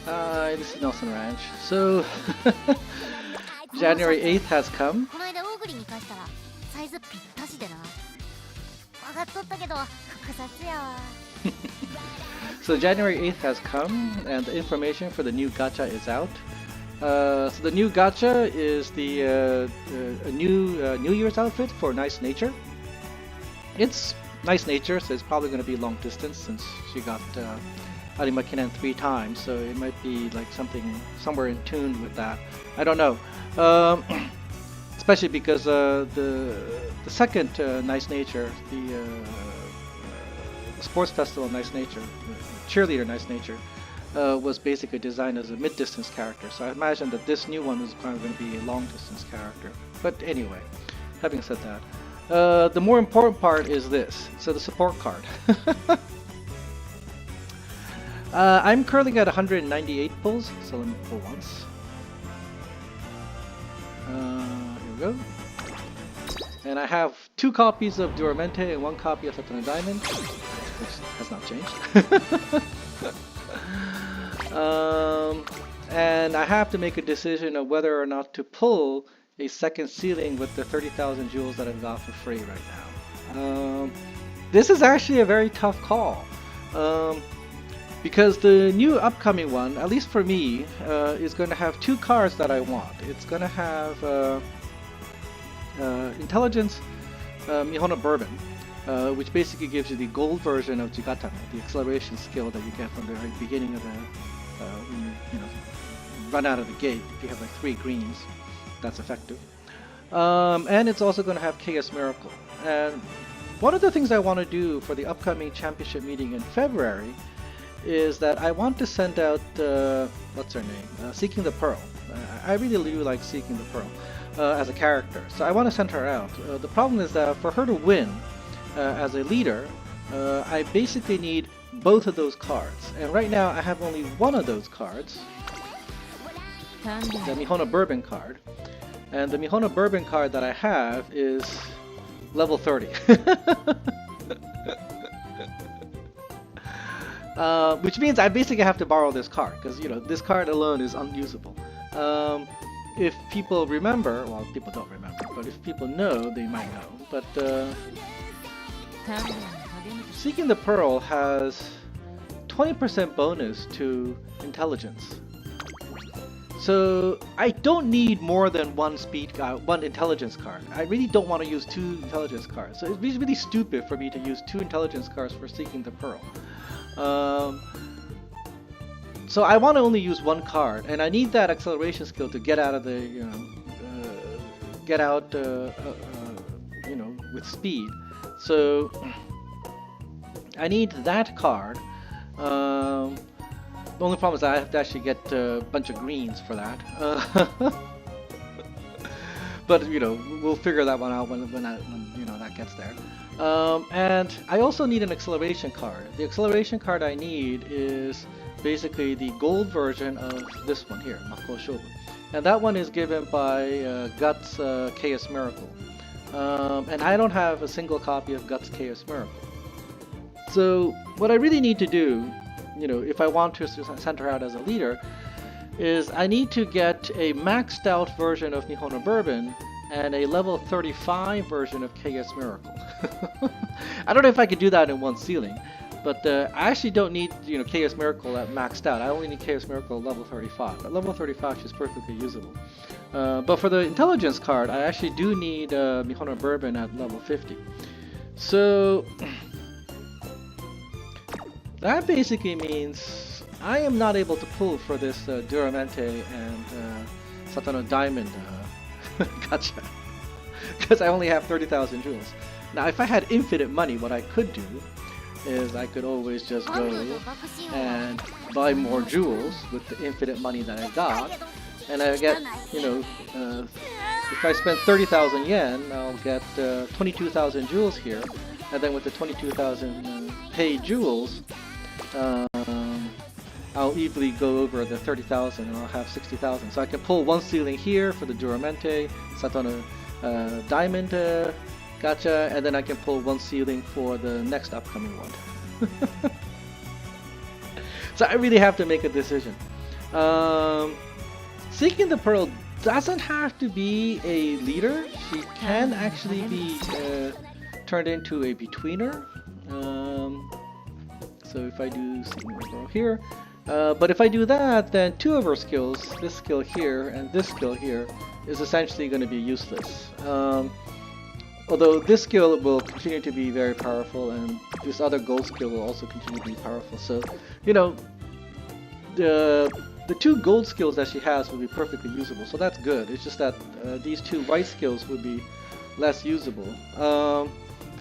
Hi, this is Nelson Ranch. So, January 8th has come. この間オーグリに返したらサイズぴったしでな。分かっとったけど複雑やわ。So January 8th has come, and the information for the new gacha is out. So the new gacha is the a new New Year's outfit for Nice Nature. It's Nice Nature, so it's probably going to be long distance since she got Arima Kinan 3 times, so it might be like something somewhere in tune with that. I don't know. Especially because the second Nice Nature, the sports festival Nice Nature, cheerleader Nice Nature, was basically designed as a mid-distance character. So I imagine that this new one is kind of going to be a long-distance character. But anyway, having said that, the more important part is this. So the support card. I'm currently at 198 pulls, so let me pull once. Here we go. And I have 2 copies of Duramente and 1 copy of Satono Diamond, which has not changed. And I have to make a decision of whether or not to pull a second ceiling with the 30,000 jewels that I've got for free right now. This is actually a very tough call. Because the new upcoming one, at least for me, is going to have 2 cards that I want. It's going to have Intelligence Mihono Bourbon, which basically gives you the gold version of Jigatame, the acceleration skill that you get from the very beginning of the, when you run out of the gate. If you have like 3 greens, that's effective. And it's also going to have Chaos Miracle. And one of the things I want to do for the upcoming championship meeting in February is that I want to send out, what's her name? Seeking the Pearl. I really do like Seeking the Pearl as a character, so I want to send her out. The problem is that for her to win as a leader, I basically need both of those cards. And right now I have only one of those cards, the Mihono Bourbon card. And the Mihono Bourbon card that I have is level 30. Which means I basically have to borrow this card, because this card alone is unusable. If people remember, well, people don't remember, but if people know, they might know. But Seeking the Pearl has 20% bonus to intelligence. So I don't need more than one intelligence card. I really don't want to use 2 intelligence cards. So it'd be really stupid for me to use 2 intelligence cards for Seeking the Pearl. So I want to only use 1 card, and I need that acceleration skill to get out of the, get out, with speed. So I need that card. The only problem is I have to actually get a bunch of greens for that. But we'll figure that one out when that gets there. And I also need an acceleration card. The acceleration card I need is basically the gold version of this one here, Mako Shogun. And that one is given by Guts Chaos Miracle. And I don't have a single copy of Guts Chaos Miracle. So what I really need to do, if I want to send her out as a leader, is I need to get a maxed out version of Mihono Bourbon and a level 35 version of Chaos Miracle. I don't know if I could do that in one ceiling, but I actually don't need Chaos Miracle at maxed out. I only need Chaos Miracle at level 35. At level 35 is perfectly usable. But for the intelligence card, I actually do need Mihono Bourbon at level 50. So that basically means I am not able to pull for this Duramente and Satono Diamond gacha, because I only have 30,000 jewels. Now if I had infinite money, what I could do is I could always just go and buy more jewels with the infinite money that I got, and I get, if I spend 30,000 yen, I'll get 22,000 jewels here, and then with the 22,000 paid jewels, I'll easily go over the 30,000 and I'll have 60,000. So I can pull 1 ceiling here for the Duramente, Satono Diamond gacha, and then I can pull 1 ceiling for the next upcoming one. So I really have to make a decision. Um, Seeking the Pearl doesn't have to be a leader. She can actually be turned into a betweener. So if I do Seeking the Pearl here, but if I do that, then two of her skills, this skill here and this skill here, is essentially going to be useless. Although this skill will continue to be very powerful, and this other gold skill will also continue to be powerful. So, you know, the two gold skills that she has will be perfectly usable. So that's good. It's just that these two white skills would be less usable.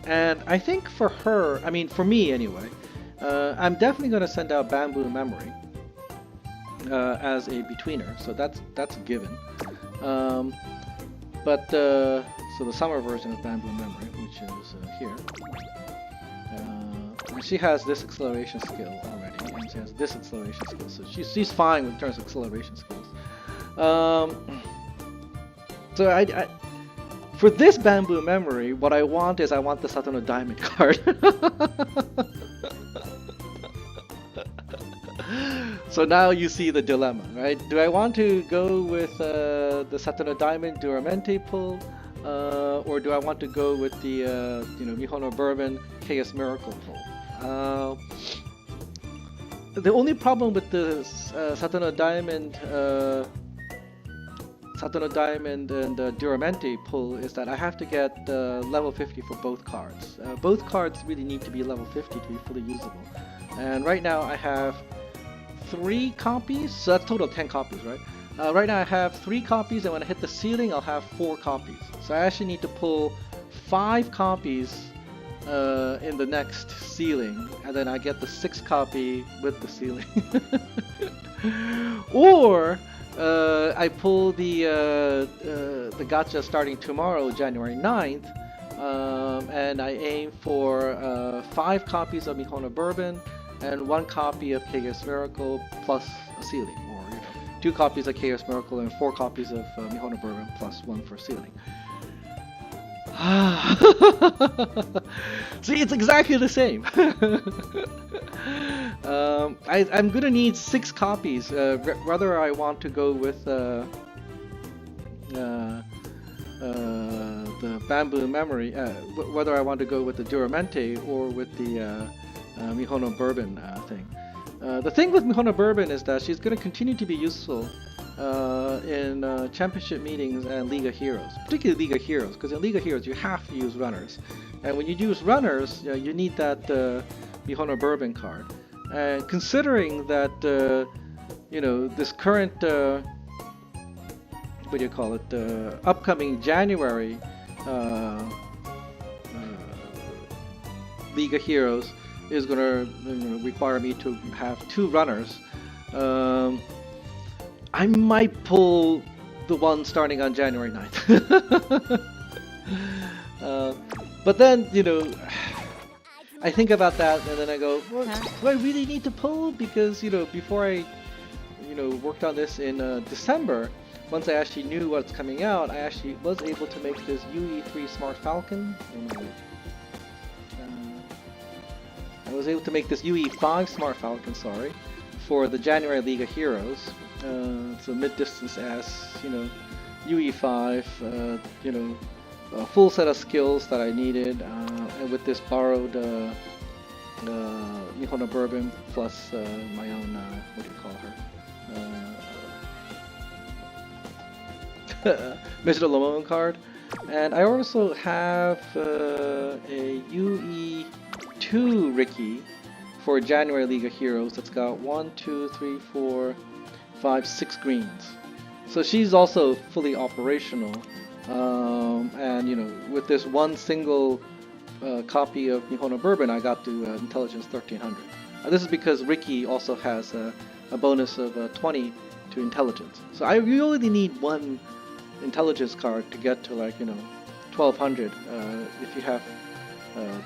And I think for her, I mean for me anyway, I'm definitely going to send out Bamboo Memory as a betweener. So that's a given. So the summer version of Bamboo Memory, which is here, and she has this acceleration skill already, and she has this acceleration skill, so she's fine in terms of acceleration skills. So I for this Bamboo Memory, what I want is I want the Satono Diamond card. So now you see the dilemma, right? Do I want to go with the Satono Diamond Duramente pull, or do I want to go with the Mihono Bourbon Chaos Miracle pull? The only problem with the Satono Diamond and Duramente pull is that I have to get level 50 for both cards. Both cards really need to be level 50 to be fully usable. And right now I have 3 copies, so that's total 10 copies, right? Right now I have 3 copies, and when I hit the ceiling I'll have 4 copies. So I actually need to pull 5 copies in the next ceiling, and then I get the 6th copy with the ceiling. Or I pull the gacha starting tomorrow, January 9th, and I aim for 5 copies of Mihono Bourbon and 1 copy of Chaos Miracle plus a ceiling, or 2 copies of Chaos Miracle and 4 copies of Mihono Bourbon plus 1 for ceiling. See, it's exactly the same. I'm gonna need 6 copies, whether I want to go with the Bamboo Memory, whether I want to go with the Duramente or with the Mihono Bourbon thing. The thing with Mihono Bourbon is that she's going to continue to be useful in championship meetings and League of Heroes, particularly League of Heroes, because in League of Heroes you have to use runners, and when you use runners, you need that Mihono Bourbon card. And considering that this current what do you call it, upcoming January League of Heroes is going to require me to have 2 runners. I might pull the one starting on January 9th. But then, I think about that and then I go, well, do I really need to pull? Because, before I, worked on this in December, once I actually knew what's coming out, I actually was able to make this UE3 Smart Falcon. I was able to make this UE5 Smart Falcon, for the January League of Heroes. It's a mid-distance ass, UE5, a full set of skills that I needed, and with this borrowed Mihono Bourbon plus my own, what do you call her? Mr. Lamone card. And I also have a UE2 Ricky for January League of Heroes that's got 1, 2, 3, 4, 5, 6 greens. So she's also fully operational. And with this one single copy of Mihono Bourbon, I got to Intelligence 1300. This is because Ricky also has a bonus of 20 to Intelligence. So you only need 1 Intelligence card to get to 1200 if you have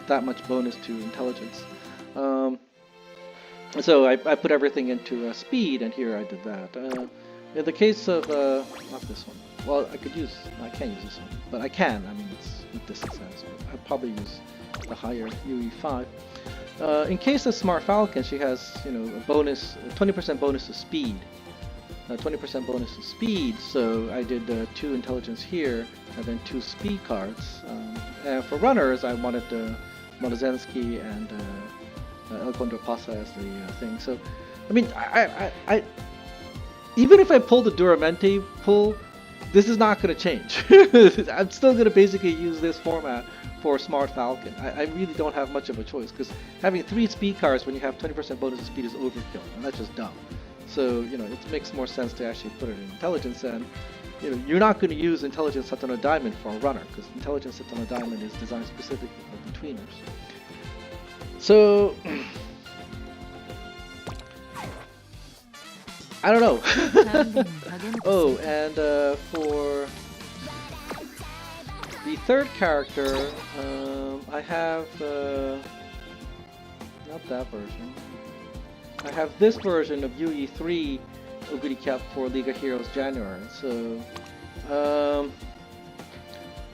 that much bonus to Intelligence. So I put everything into speed, and here I did that. In the case of not this one. Well, I can't use this one, but I can. I mean, it's with distance as well. I'd probably use the higher UE5. In case of Smart Falcon, she has a bonus, 20% bonus to speed. 20% bonus to speed, so I did 2 intelligence here and then 2 speed cards. And for runners, I wanted Molozensky and El Condor Pasa as the thing. So, I mean, I even if I pull the Duramente pull, this is not going to change. I'm still going to basically use this format for Smart Falcon. I really don't have much of a choice, because having 3 speed cards when you have 20% bonus to speed is overkill, and that's just dumb. So, you know, it makes more sense to actually put it in intelligence, and you know, you're not going to use intelligence set on a diamond for a runner, because intelligence set on a diamond is designed specifically for betweeners. So I don't know. Oh, and for the third character, I have not that version. I have this version of UE3 Oguri Cap for League of Heroes January. So,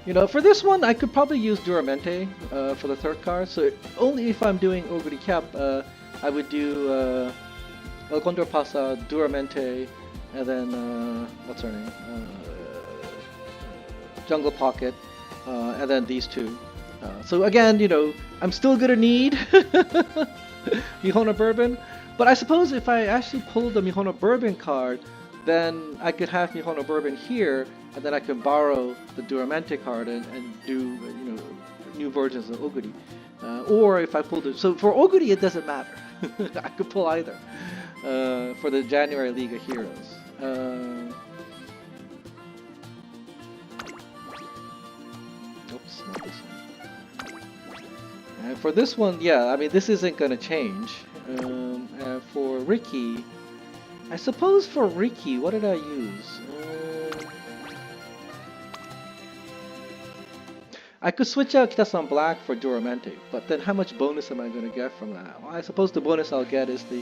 you know, for this one, I could probably use Duramente for the third card. So only if I'm doing Oguri Cap, I would do El Condor Pasa, Duramente, and then what's her name? Jungle Pocket, and then these 2. So again, you know, I'm still gonna need Mihona Bourbon, but I suppose if I actually pull the Mihona Bourbon card, then I could have Mihona Bourbon here, and then I can borrow the Duramente card and do, you know, new versions of Oguri. Or if I pulled it, so for Oguri it doesn't matter. I could pull either for the January League of Heroes. Oops, not this one. And for this one, yeah, I mean, this isn't gonna change. And for Ricky, I suppose for Ricky, what did I use? I could switch out Kitasan Black for Duramente, but then how much bonus am I going to get from that? Well, I suppose the bonus I'll get is the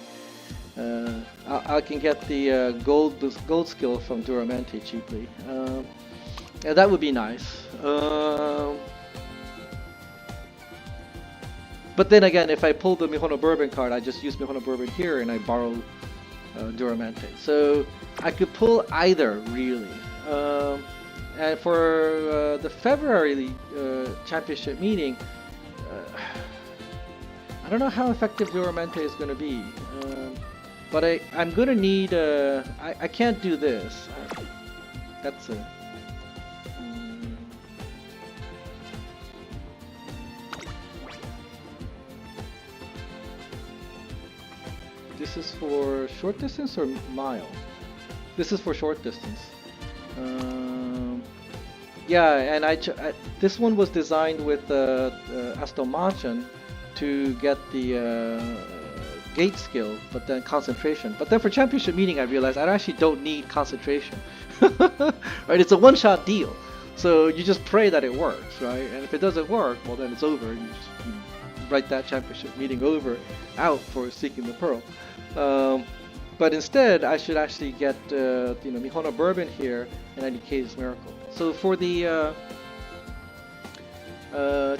I can get the gold skill from Duramente cheaply. Yeah, that would be nice. But then again, if I pull the Mihono Bourbon card, I just use Mihono Bourbon here and I borrow Duramente. So I could pull either, really. And for the February championship meeting, I don't know how effective Duramente is going to be. But I'm going to need... I can't do this. That's a... This is for short distance or mile? This is for short distance. Yeah, and this one was designed with Aston Martin to get the gate skill, but then concentration. But then for championship meeting, I realized I actually don't need concentration. Right? It's a one-shot deal, so you just pray that it works, right? And if it doesn't work, well, then it's over. You just write that championship meeting out for seeking the pearl. But instead, I should actually get Mihono Bourbon here, and I need K's Miracle. So for the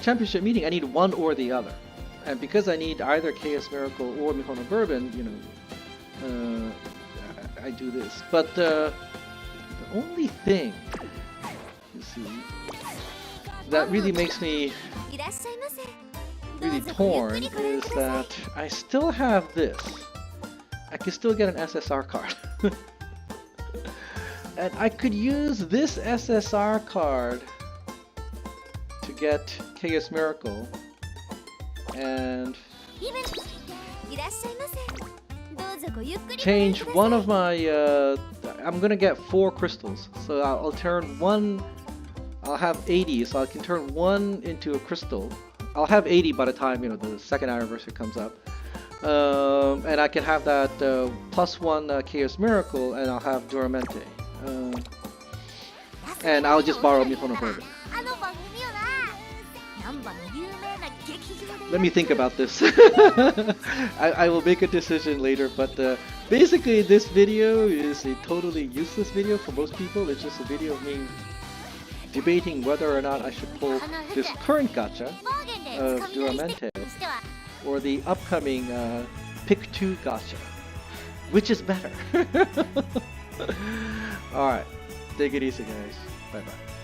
championship meeting, I need one or the other. And because I need either KS Miracle or Mihono Bourbon, I do this. But the only thing, you see, that really makes me really torn is that I still have this. I can still get an SSR card. And I could use this SSR card to get KS Miracle and change one of my I'm gonna get 4 crystals, so I'll turn one. I'll have 80, so I can turn one into a crystal. I'll have 80 by the time the second anniversary comes up, and I can have that +1 KS Miracle, and I'll have Duramente, and I'll just borrow Mihono Bourbon. Let me think about this. I will make a decision later, but basically this video is a totally useless video for most people. It's just a video of me debating whether or not I should pull this current gacha of Duramente or the upcoming Pick 2 gacha. Which is better? All right, take it easy, guys. Bye bye.